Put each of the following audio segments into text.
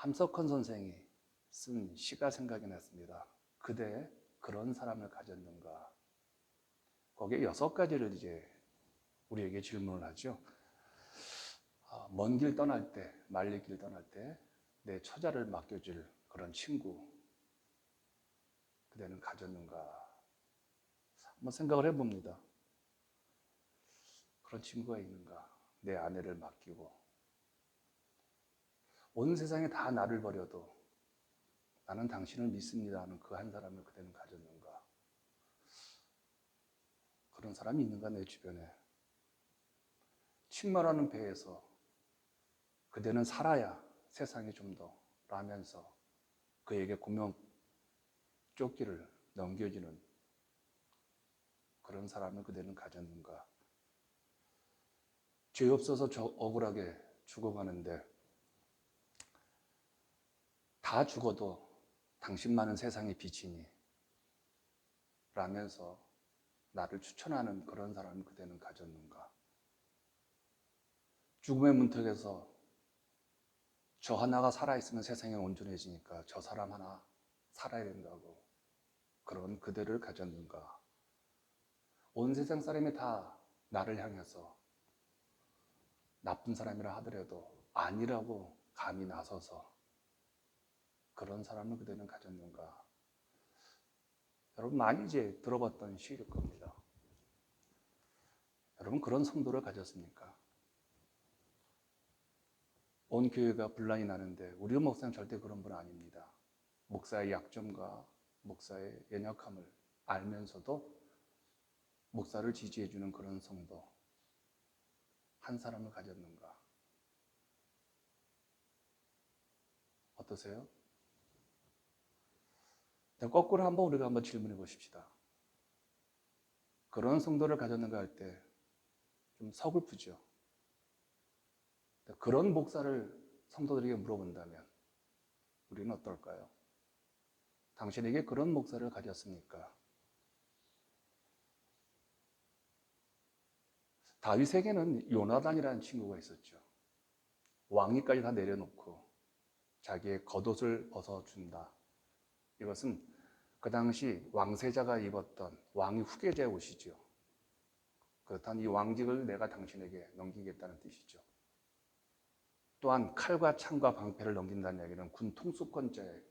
함석헌 선생이 쓴 시가 생각이 났습니다. 그대 그런 사람을 가졌는가? 거기에 6가지를 이제 우리에게 질문을 하죠. 먼 길 떠날 때, 말릴 길 떠날 때 내 처자를 맡겨줄 그런 친구, 그대는 가졌는가? 한번 생각을 해봅니다. 그런 친구가 있는가? 내 아내를 맡기고 온 세상에 다 나를 버려도 나는 당신을 믿습니다 하는 그 한 사람을 그대는 가졌는가? 그런 사람이 있는가 내 주변에? 침몰하는 배에서 그대는 살아야 세상이 좀 더 라면서 그에게 구명조끼를 넘겨주는 그런 사람을 그대는 가졌는가? 죄 없어서 억울하게 죽어가는데 다 죽어도 당신만은 세상의 빛이니 라면서 나를 추천하는 그런 사람을 그대는 가졌는가? 죽음의 문턱에서 저 하나가 살아있으면 세상이 온전해지니까 저 사람 하나 살아야 된다고 그런 그대를 가졌는가? 온 세상 사람이 다 나를 향해서 나쁜 사람이라 하더라도 아니라고 감히 나서서 그런 사람을 그대는 가졌는가? 여러분 많이 이제 들어봤던 시일 겁니다. 여러분 그런 성도를 가졌습니까? 온 교회가 분란이 나는데 우리 목사는 절대 그런 분 아닙니다. 목사의 약점과 목사의 연약함을 알면서도 목사를 지지해주는 그런 성도 한 사람을 가졌는가? 어떠세요? 거꾸로 한번 우리가 한번 질문해 보십시다. 그런 성도를 가졌는가 할 때 좀 서글프죠. 그런 목사를 성도들에게 물어본다면 우리는 어떨까요? 당신에게 그런 목사를 가졌습니까? 다윗에게는 요나단이라는 친구가 있었죠. 왕위까지 다 내려놓고 자기의 겉옷을 벗어준다. 이것은 그 당시 왕세자가 입었던 왕위 후계자의 옷이죠. 그렇다면 이 왕직을 내가 당신에게 넘기겠다는 뜻이죠. 또한 칼과 창과 방패를 넘긴다는 얘기는 군 통수권자예요.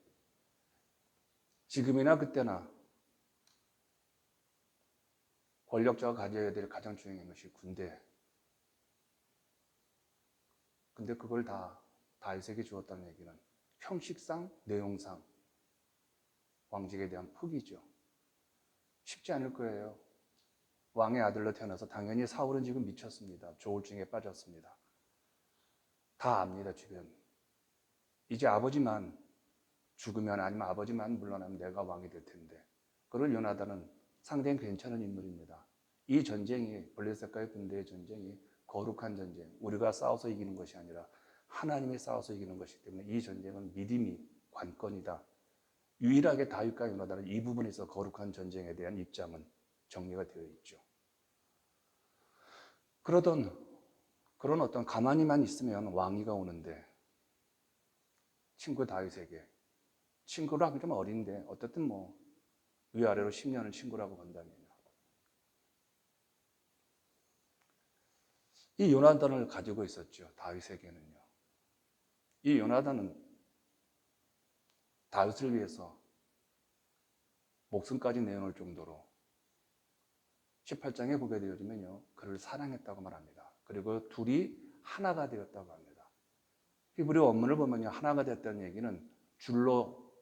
지금이나 그때나 권력자가 가져야 될 가장 중요한 것이 군대. 근데 그걸 다 다윗에게 주었다는 얘기는 형식상, 내용상 왕직에 대한 포기죠. 쉽지 않을 거예요. 왕의 아들로 태어나서 당연히 사울은 지금 미쳤습니다. 조울증에 빠졌습니다. 다 압니다, 주변. 이제 아버지만 죽으면 아니면 아버지만 물러나면 내가 왕이 될 텐데. 그럴 요나단은 상당히 괜찮은 인물입니다. 이 전쟁이 블레셋과의 군대의 전쟁이 거룩한 전쟁, 우리가 싸워서 이기는 것이 아니라 하나님이 싸워서 이기는 것이기 때문에 이 전쟁은 믿음이 관건이다. 유일하게 다윗과 요나단은 이 부분에서 거룩한 전쟁에 대한 입장은 정리가 되어 있죠. 그런 어떤 가만히만 있으면 왕위가 오는데 친구 다윗에게 친구로 하기 좀 어린데 어쨌든 뭐 위아래로 10년을 친구라고 본다면요. 이 요나단을 가지고 있었죠. 다윗에게는요. 이 요나단은 다윗을 위해서 목숨까지 내어놓을 정도로 18장에 보게 되어지면요. 그를 사랑했다고 말합니다. 그리고 둘이 하나가 되었다고 합니다. 히브리 원문을 보면요. 하나가 됐다는 얘기는 줄로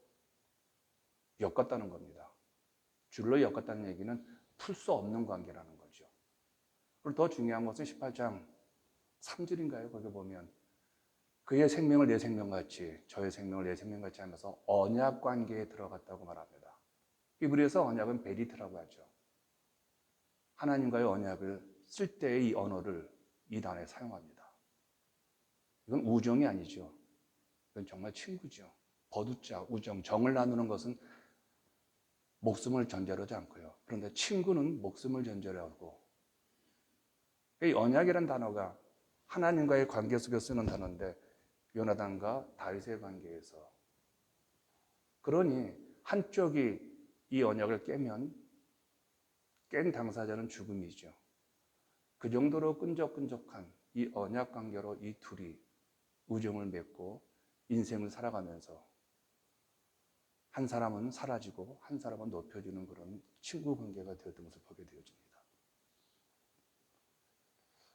엮었다는 겁니다. 줄로 엮었다는 얘기는 풀 수 없는 관계라는 거죠. 그리고 더 중요한 것은 18장 3절인가요? 거기 보면 그의 생명을 내 생명같이 저의 생명을 내 생명같이 하면서 언약 관계에 들어갔다고 말합니다. 히브리에서 언약은 베리트라고 하죠. 하나님과의 언약을 쓸 때의 이 언어를 이 단어에 사용합니다. 이건 우정이 아니죠. 이건 정말 친구죠. 버두자, 우정, 정을 나누는 것은 목숨을 전제로 하지 않고요. 그런데 친구는 목숨을 전제로 하고 이 언약이라는 단어가 하나님과의 관계 속에 쓰는 단어인데 요나단과 다윗의 관계에서. 그러니 한쪽이 이 언약을 깨면 깬 당사자는 죽음이죠. 그 정도로 끈적끈적한 이 언약 관계로 이 둘이 우정을 맺고 인생을 살아가면서 한 사람은 사라지고 한 사람은 높여주는 그런 친구 관계가 되었던 것을 보게 되어집니다.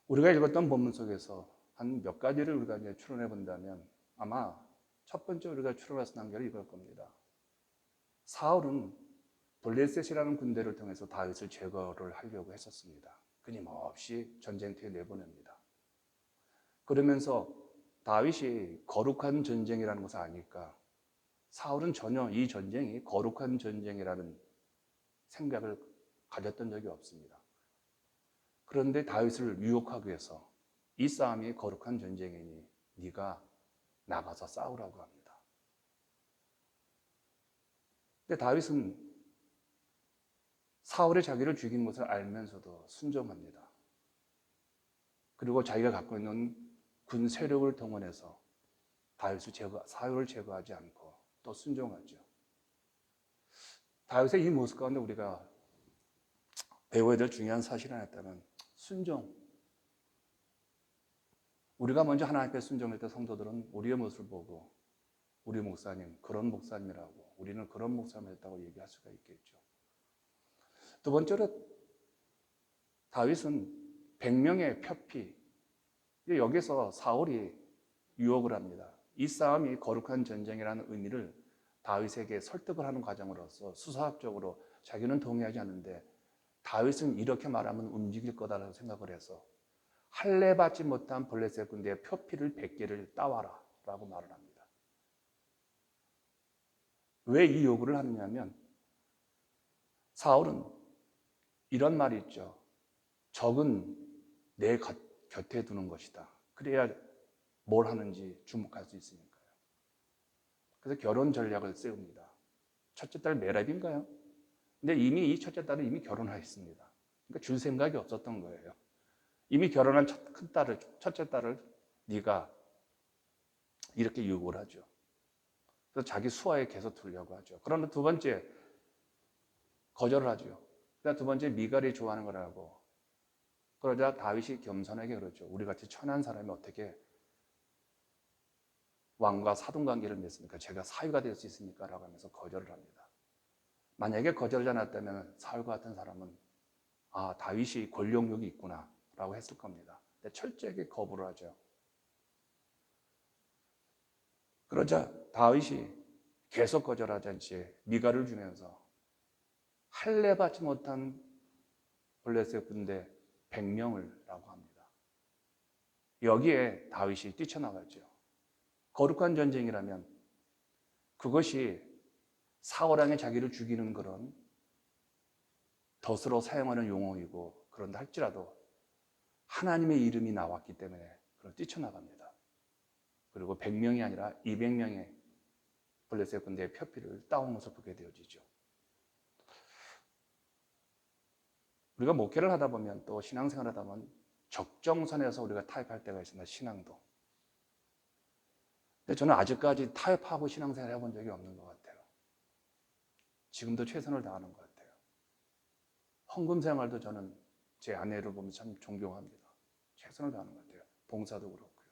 우리가 읽었던 본문 속에서 한 몇 가지를 우리가 이제 추론해 본다면 아마 첫 번째 우리가 추론해서 단계를 이걸 겁니다. 사울은 블레셋이라는 군대를 통해서 다윗을 제거를 하려고 했었습니다. 끊임없이 전쟁터에 내보냅니다. 그러면서 다윗이 거룩한 전쟁이라는 것을 아니까 사울은 전혀 이 전쟁이 거룩한 전쟁이라는 생각을 가졌던 적이 없습니다. 그런데 다윗을 유혹하기 위해서 이 싸움이 거룩한 전쟁이니 네가 나가서 싸우라고 합니다. 근데 다윗은 사울이 자기를 죽인 것을 알면서도 순종합니다. 그리고 자기가 갖고 있는 군 세력을 동원해서 사울을 제거하지 않고 또 순종하죠. 다윗의 이 모습 가운데 우리가 배워야 될 중요한 사실이 하나 있다면 순종. 우리가 먼저 하나님께 순종할 때 성도들은 우리의 모습을 보고 우리 목사님 그런 목사님이라고 우리는 그런 목사님이었다고 얘기할 수가 있겠죠. 두 번째로 다윗은 100명의 표피, 여기서 사울이 유혹을 합니다. 이 싸움이 거룩한 전쟁이라는 의미를 다윗에게 설득을 하는 과정으로서 수사학적으로 자기는 동의하지 않는데 다윗은 이렇게 말하면 움직일 거다라고 생각을 해서 할례 받지 못한 블레셋 군대의 표피를 100개를 따와라 라고 말을 합니다. 왜 이 요구를 하느냐면 사울은 이런 말이 있죠. 적은 내 곁에 두는 것이다. 그래야 뭘 하는지 주목할 수 있으니까요. 그래서 결혼 전략을 세웁니다. 첫째 딸 메랍인가요? 근데 이미 이 첫째 딸은 이미 결혼하였습니다. 그러니까 줄 생각이 없었던 거예요. 이미 결혼한 첫째 딸을 네가 이렇게 요구를 하죠. 그래서 자기 수하에 계속 두려고 하죠. 그러나 두 번째 거절을 하죠. 그다음 두 번째 미갈이 좋아하는 거라고. 그러자 다윗이 겸손하게 그러죠. 우리 같이 천한 사람이 어떻게 왕과 사돈 관계를 맺습니까? 제가 사위가 될 수 있습니까? 라고 하면서 거절을 합니다. 만약에 거절하지 않았다면 사울과 같은 사람은 아, 다윗이 권력욕이 있구나 라고 했을 겁니다. 근데 철저하게 거부를 하죠. 그러자 다윗이 계속 거절하지 채 미갈을 주면서 할례 받지 못한 블레셋 군대 100명을 라고 합니다. 여기에 다윗이 뛰쳐나가죠. 거룩한 전쟁이라면 그것이 사울왕의 자기를 죽이는 그런 덫으로 사용하는 용어이고 그런다 할지라도 하나님의 이름이 나왔기 때문에 그걸 뛰쳐나갑니다. 그리고 100명이 아니라 200명의 블레셋 군대의 표피를 따온 것을 보게 되어지죠. 우리가 목회를 하다 보면 또 신앙생활을 하다 보면 적정선에서 우리가 타협할 때가 있습니다. 신앙도. 근데 저는 아직까지 타협하고 신앙생활 해본 적이 없는 것 같아요. 지금도 최선을 다하는 것 같아요. 헌금 생활도 저는 제 아내를 보면 참 존경합니다. 최선을 다하는 것 같아요. 봉사도 그렇고요.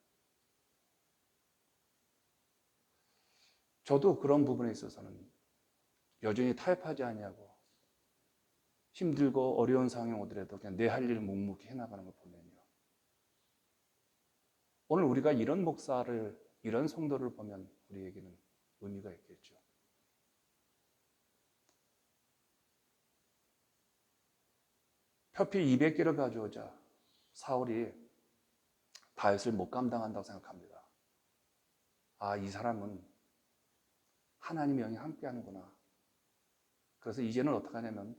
저도 그런 부분에 있어서는 여전히 타협하지 아니하고 힘들고 어려운 상황이 오더라도 그냥 내 할 일을 묵묵히 해나가는 걸 보면요. 오늘 우리가 이런 목사를, 이런 성도를 보면 우리에게는 의미가 있겠죠. 표피 200개를 가져오자 사울이 다윗을 못 감당한다고 생각합니다. 아, 이 사람은 하나님의 영이 함께 하는구나. 그래서 이제는 어떻게 하냐면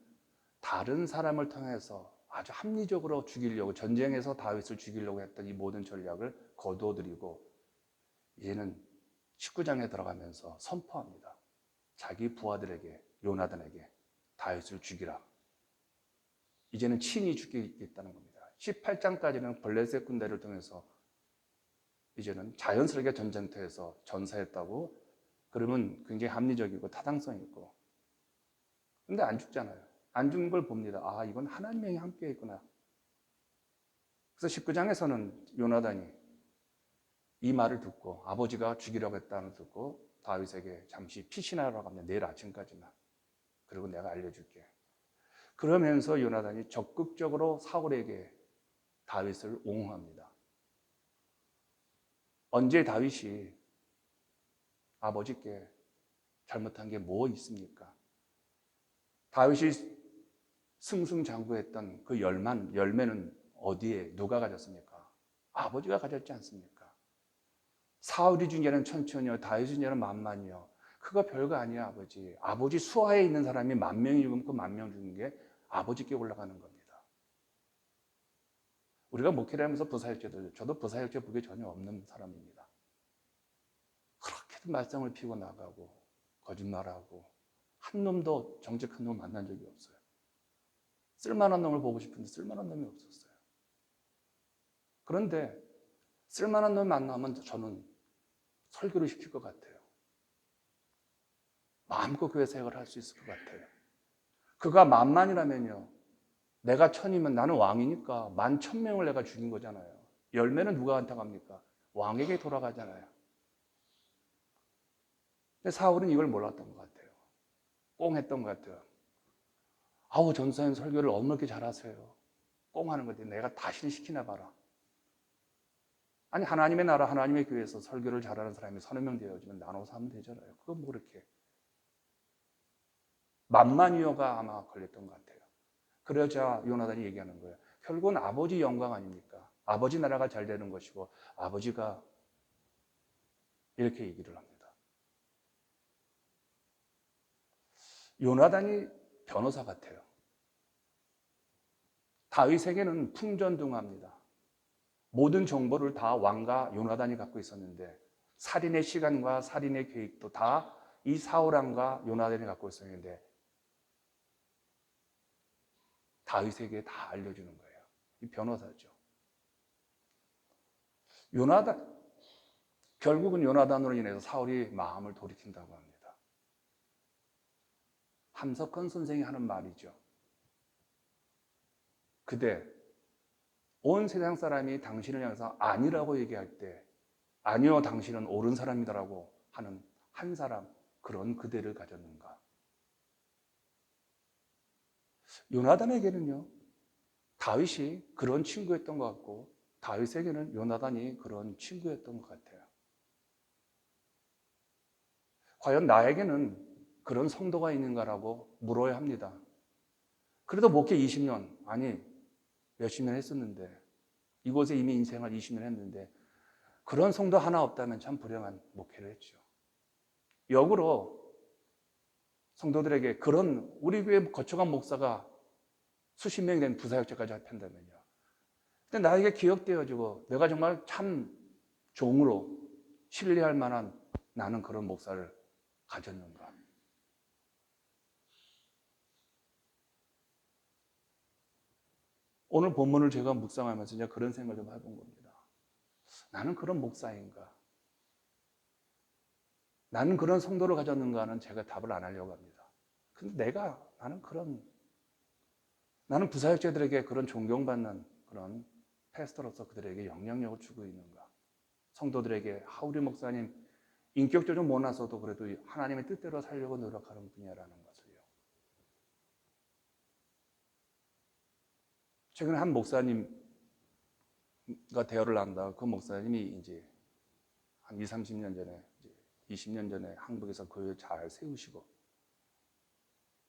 다른 사람을 통해서 아주 합리적으로 죽이려고 전쟁에서 다윗을 죽이려고 했던 이 모든 전략을 거두어들이고 이제는 19장에 들어가면서 선포합니다. 자기 부하들에게 요나단에게 다윗을 죽이라. 이제는 친히 죽이겠다는 겁니다. 18장까지는 블레셋 군대를 통해서 이제는 자연스럽게 전쟁터에서 전사했다고 그러면 굉장히 합리적이고 타당성 있고. 근데 안 죽잖아요. 안 죽는 걸 봅니다. 아, 이건 하나님이 함께 있구나. 그래서 19장에서는 요나단이 이 말을 듣고 아버지가 죽이려고 했다는 걸 듣고 다윗에게 잠시 피신하라고 합니다. 내일 아침까지만. 그리고 내가 알려줄게. 그러면서 요나단이 적극적으로 사울에게 다윗을 옹호합니다. 언제 다윗이 아버지께 잘못한 게 뭐 있습니까? 다윗이 승승장구했던 그 열매는 어디에 누가 가졌습니까? 아버지가 가졌지 않습니까? 사울이 준 예는 천천히요, 다윗이 준 예는 만만이요. 그거 별거 아니야, 아버지. 아버지 수하에 있는 사람이 10,000명이 죽으면 그 10,000명 죽은 게 아버지께 올라가는 겁니다. 우리가 목회를 하면서 부사역죄도, 저도 부사역죄 복이 전혀 없는 사람입니다. 그렇게도 말썽을 피고 나가고 거짓말하고 한 놈도 정직한 놈을 만난 적이 없어요. 쓸만한 놈을 보고 싶은데 쓸만한 놈이 없었어요. 그런데 쓸만한 놈 만나면 저는 설교를 시킬 것 같아요. 마음껏 교회 사역을 할 수 있을 것 같아요. 그가 10,000이라면요. 내가 1,000이면 나는 왕이니까 11,000명을 내가 죽인 거잖아요. 열매는 누구한테 갑니까? 왕에게 돌아가잖아요. 근데 사울은 이걸 몰랐던 것 같아요. 꽁했던 것 같아요. 아우, 전사님 설교를 어떻게 잘하세요? 꽁하는 건데 내가 다시는 시키나 봐라. 아니, 하나님의 나라, 하나님의 교회에서 설교를 잘하는 사람이 3,000명 되어지면 나눠서 하면 되잖아요. 그건 뭐 그렇게. 만만이어가 아마 걸렸던 것 같아요. 그러자 요나단이 얘기하는 거예요. 결국은 아버지 영광 아닙니까? 아버지 나라가 잘 되는 것이고 아버지가 이렇게 얘기를 합니다. 요나단이 변호사 같아요. 다윗에게는 풍전등화입니다. 모든 정보를 다 왕과 요나단이 갖고 있었는데 살인의 시간과 살인의 계획도 다 이 사울왕과 요나단이 갖고 있었는데 다윗에게 다 알려주는 거예요. 이 변호사죠. 요나단, 결국은 요나단으로 인해서 사울이 마음을 돌이킨다고 합니다. 함석헌 선생이 하는 말이죠. 그대, 온 세상 사람이 당신을 향해서 아니라고 얘기할 때 아니요, 당신은 옳은 사람이다라고 하는 한 사람, 그런 그대를 가졌는가? 요나단에게는요, 다윗이 그런 친구였던 것 같고 다윗에게는 요나단이 그런 친구였던 것 같아요. 과연 나에게는 그런 성도가 있는가라고 물어야 합니다. 그래도 목회 20년, 아니 몇십 년 했었는데 이곳에 이미 인생을 20년 했는데 그런 성도 하나 없다면 참 불행한 목회를 했죠. 역으로 성도들에게 그런 우리 교회 거쳐간 목사가 수십 명이 된 부사역자까지 한다면요. 근데 나에게 기억되어지고 내가 정말 참 종으로 신뢰할 만한 나는 그런 목사를 가졌는가. 오늘 본문을 제가 묵상하면서 이제 그런 생각을 좀 해본 겁니다. 나는 그런 목사인가? 나는 그런 성도를 가졌는가 하는 제가 답을 안 하려고 합니다. 근데 나는 부사역자들에게 그런 존경받는 그런 패스터로서 그들에게 영향력을 주고 있는가? 성도들에게 우리 목사님 인격적으로 좀 못나서도 그래도 하나님의 뜻대로 살려고 노력하는 분야라는 것을요. 최근에 한 목사님과 대화를 한다. 그 목사님이 이제 한 20, 30년 전에, 20년 전에 한국에서 교회 잘 세우시고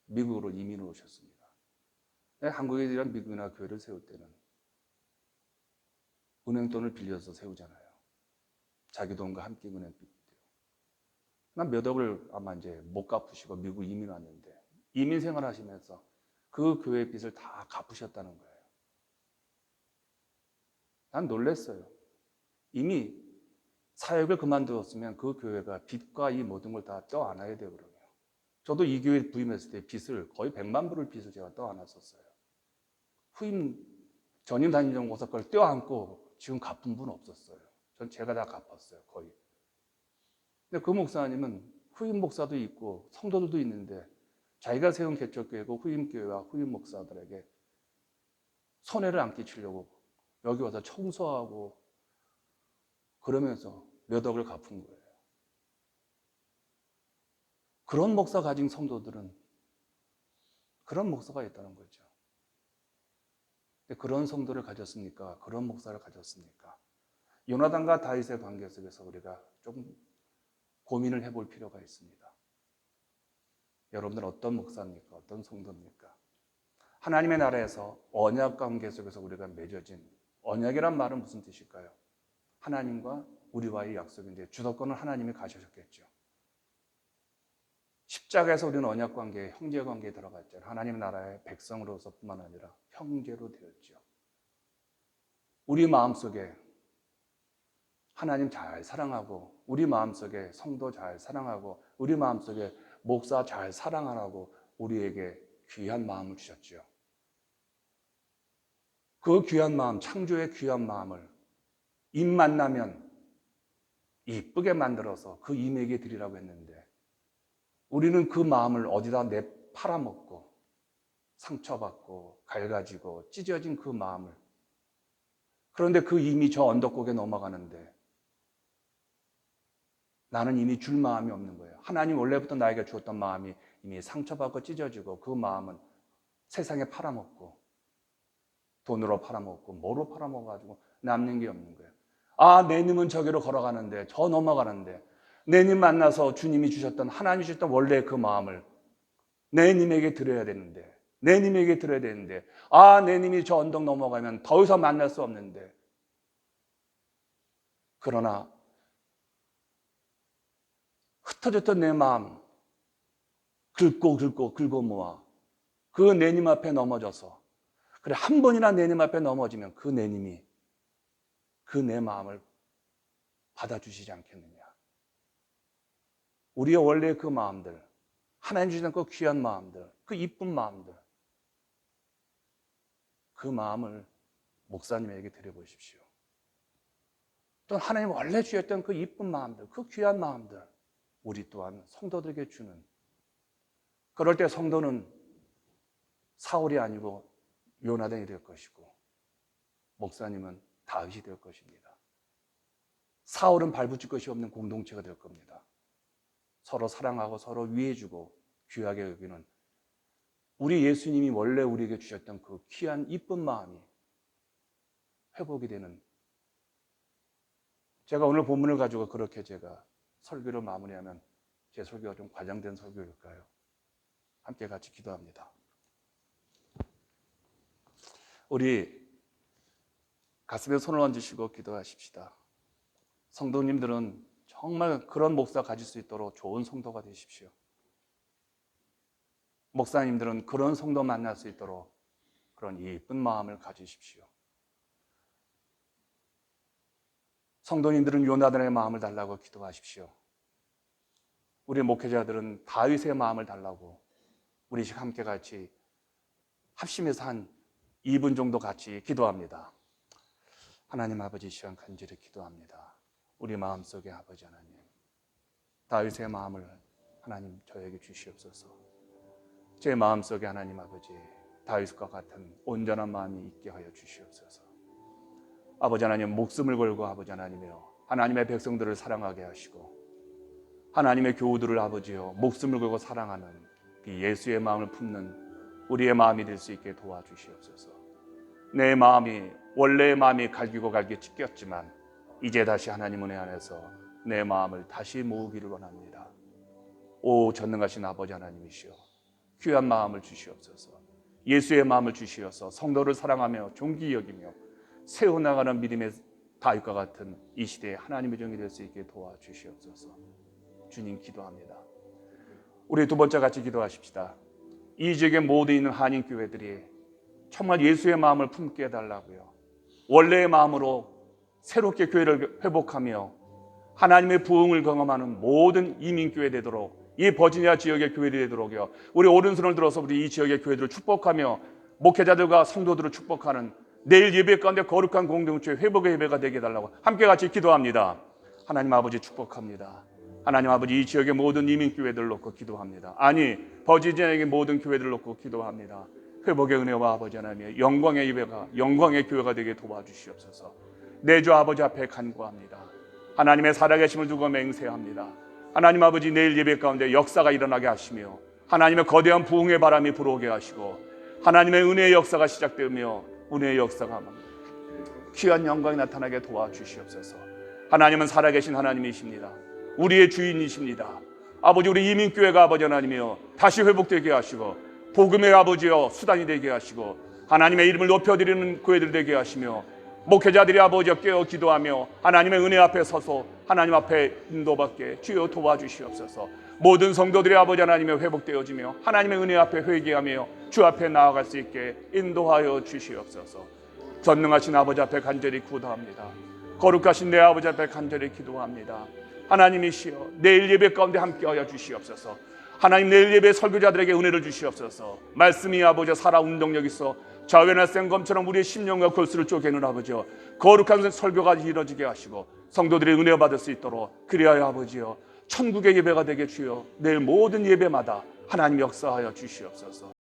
미국으로 이민을 오셨습니다. 한국에 이런 미국이나 교회를 세울 때는 은행 돈을 빌려서 세우잖아요. 자기 돈과 함께 은행 빚대요. 난 몇 억을 아마 이제 못 갚으시고 미국 이민 왔는데 이민 생활하시면서 그 교회 빚을 다 갚으셨다는 거예요. 난 놀랐어요. 이미 사역을 그만두었으면 그 교회가 빚과 이 모든 걸 다 떠안아야 되거든요. 저도 이 교회 부임했을 때 빚을 거의 100만 불을 빚을 제가 떠안았었어요. 후임 전임 담임전공사 걸 떼어안고 지금 갚은 분 없었어요. 전 제가 다 갚았어요, 거의. 근데 그 목사님은 후임 목사도 있고 성도들도 있는데 자기가 세운 개척교회고 후임교회와 후임 목사들에게 손해를 안 끼치려고 여기 와서 청소하고 그러면서 몇 억을 갚은 거예요. 그런 목사 가진 성도들은 그런 목사가 있다는 거죠. 근데 그런 성도를 가졌습니까? 그런 목사를 가졌습니까? 요나단과 다윗의 관계 속에서 우리가 좀 고민을 해볼 필요가 있습니다. 여러분들 어떤 목사입니까? 어떤 성도입니까? 하나님의 나라에서 언약 관계 속에서 우리가 맺어진 언약이란 말은 무슨 뜻일까요? 하나님과 우리와의 약속인데 주도권은 하나님이 가지셨겠죠. 십자가에서 우리는 언약 관계에 형제 관계에 들어갔잖아요. 하나님 나라의 백성으로서뿐만 아니라 형제로 되었죠. 우리 마음속에 하나님 잘 사랑하고 우리 마음속에 성도 잘 사랑하고 우리 마음속에 목사 잘 사랑하라고 우리에게 귀한 마음을 주셨죠. 그 귀한 마음, 창조의 귀한 마음을 입 만나면 이쁘게 만들어서 그 임에게 드리라고 했는데 우리는 그 마음을 어디다 팔아먹고 상처받고 갈가지고 찢어진 그 마음을 그런데 그 임이 저 언덕곡에 넘어가는데 나는 이미 줄 마음이 없는 거예요. 하나님 원래부터 나에게 주었던 마음이 이미 상처받고 찢어지고 그 마음은 세상에 팔아먹고 돈으로 팔아먹고 뭐로 팔아먹어가지고 남는 게 없는 거예요. 아, 내님은 저기로 걸어가는데 저 넘어가는데 내님 만나서 주님이 주셨던 하나님이 주셨던 원래 그 마음을 내님에게 드려야 되는데 내님에게 드려야 되는데 아, 내님이 저 언덕 넘어가면 더 이상 만날 수 없는데 그러나 흩어졌던 내 마음 긁고 모아 그 내님 앞에 넘어져서 그래 한 번이나 내님 앞에 넘어지면 그 내님이 그 내 마음을 받아주시지 않겠느냐. 우리의 원래 그 마음들 하나님 주시는 그 귀한 마음들 그 이쁜 마음들 그 마음을 목사님에게 드려보십시오. 또 하나님 원래 주셨던 그 이쁜 마음들 그 귀한 마음들 우리 또한 성도들에게 주는 그럴 때 성도는 사울이 아니고 요나단이 될 것이고 목사님은 다윗이 될 것입니다. 사울은 발붙일 것이 없는 공동체가 될 겁니다. 서로 사랑하고 서로 위해주고 귀하게 여기는 우리 예수님이 원래 우리에게 주셨던 그 귀한 이쁜 마음이 회복이 되는 제가 오늘 본문을 가지고 그렇게 제가 설교를 마무리하면 제 설교가 좀 과장된 설교일까요? 함께 같이 기도합니다. 우리 가슴에 손을 얹으시고 기도하십시다. 성도님들은 정말 그런 목사 가질 수 있도록 좋은 성도가 되십시오. 목사님들은 그런 성도 만날 수 있도록 그런 예쁜 마음을 가지십시오. 성도님들은 요나단의 마음을 달라고 기도하십시오. 우리 목회자들은 다윗의 마음을 달라고 우리 함께 같이 합심해서 한 2분 정도 같이 기도합니다. 하나님 아버지 시간 간절히 기도합니다. 우리 마음속에 아버지 하나님 다윗의 마음을 하나님 저에게 주시옵소서. 제 마음속에 하나님 아버지 다윗과 같은 온전한 마음이 있게 하여 주시옵소서. 아버지 하나님 목숨을 걸고 아버지 하나님이여 하나님의 백성들을 사랑하게 하시고 하나님의 교우들을 아버지여 목숨을 걸고 사랑하는 그 예수의 마음을 품는 우리의 마음이 될 수 있게 도와주시옵소서. 내 마음이 원래의 마음이 갈기고 찢겼지만 이제 다시 하나님 은혜 안에서 내 마음을 다시 모으기를 원합니다. 오 전능하신 아버지 하나님이시여 귀한 마음을 주시옵소서. 예수의 마음을 주시어서 성도를 사랑하며 존귀 여기며 세워나가는 믿음의 다윗과 같은 이 시대에 하나님의 종이 될 수 있게 도와주시옵소서. 주님 기도합니다. 우리 두 번째 같이 기도하십시다. 이 지역에 모두 있는 한인교회들이 정말 예수의 마음을 품게 해달라고요. 원래의 마음으로 새롭게 교회를 회복하며 하나님의 부흥을 경험하는 모든 이민교회 되도록 이 버지니아 지역의 교회들이 되도록요. 우리 오른손을 들어서 우리 이 지역의 교회들을 축복하며 목회자들과 성도들을 축복하는 내일 예배 가운데 거룩한 공동체 회복의 예배가 되게 해달라고 함께 같이 기도합니다. 하나님 아버지 축복합니다. 하나님 아버지 이 지역의 모든 이민교회들 놓고 기도합니다. 아니 버지지역의 모든 교회들 놓고 기도합니다. 회복의 은혜와 아버지 하나님의 영광의 예배가 영광의 교회가 되게 도와주시옵소서. 내 주 아버지 앞에 간구합니다. 하나님의 살아계심을 두고 맹세합니다. 하나님 아버지 내일 예배 가운데 역사가 일어나게 하시며 하나님의 거대한 부흥의 바람이 불어오게 하시고 하나님의 은혜의 역사가 시작되며 은혜의 역사가 귀한 영광이 나타나게 도와주시옵소서. 하나님은 살아계신 하나님이십니다. 우리의 주인이십니다. 아버지 우리 이민교회가 아버지 하나님이여 다시 회복되게 하시고 복음의 아버지여 수단이 되게 하시고 하나님의 이름을 높여드리는 교회들 되게 하시며 목회자들이 아버지여 깨어 기도하며 하나님의 은혜 앞에 서서 하나님 앞에 인도받게 주여 도와주시옵소서. 모든 성도들이 아버지 하나님의 회복되어지며 하나님의 은혜 앞에 회개하며 주 앞에 나아갈 수 있게 인도하여 주시옵소서. 전능하신 아버지 앞에 간절히 기도합니다. 거룩하신 내 아버지 앞에 간절히 기도합니다. 하나님이시여 내일 예배 가운데 함께하여 주시옵소서. 하나님 내일 예배 설교자들에게 은혜를 주시옵소서. 말씀이 아버지 살아 운동력 있어 자외나 생검처럼 우리의 심령과 골수를 쪼개는 아버지여 거룩한 설교가 이루어지게 하시고 성도들이 은혜 받을 수 있도록 그리하여 아버지여 천국의 예배가 되게 주여 내일 모든 예배마다 하나님 역사하여 주시옵소서.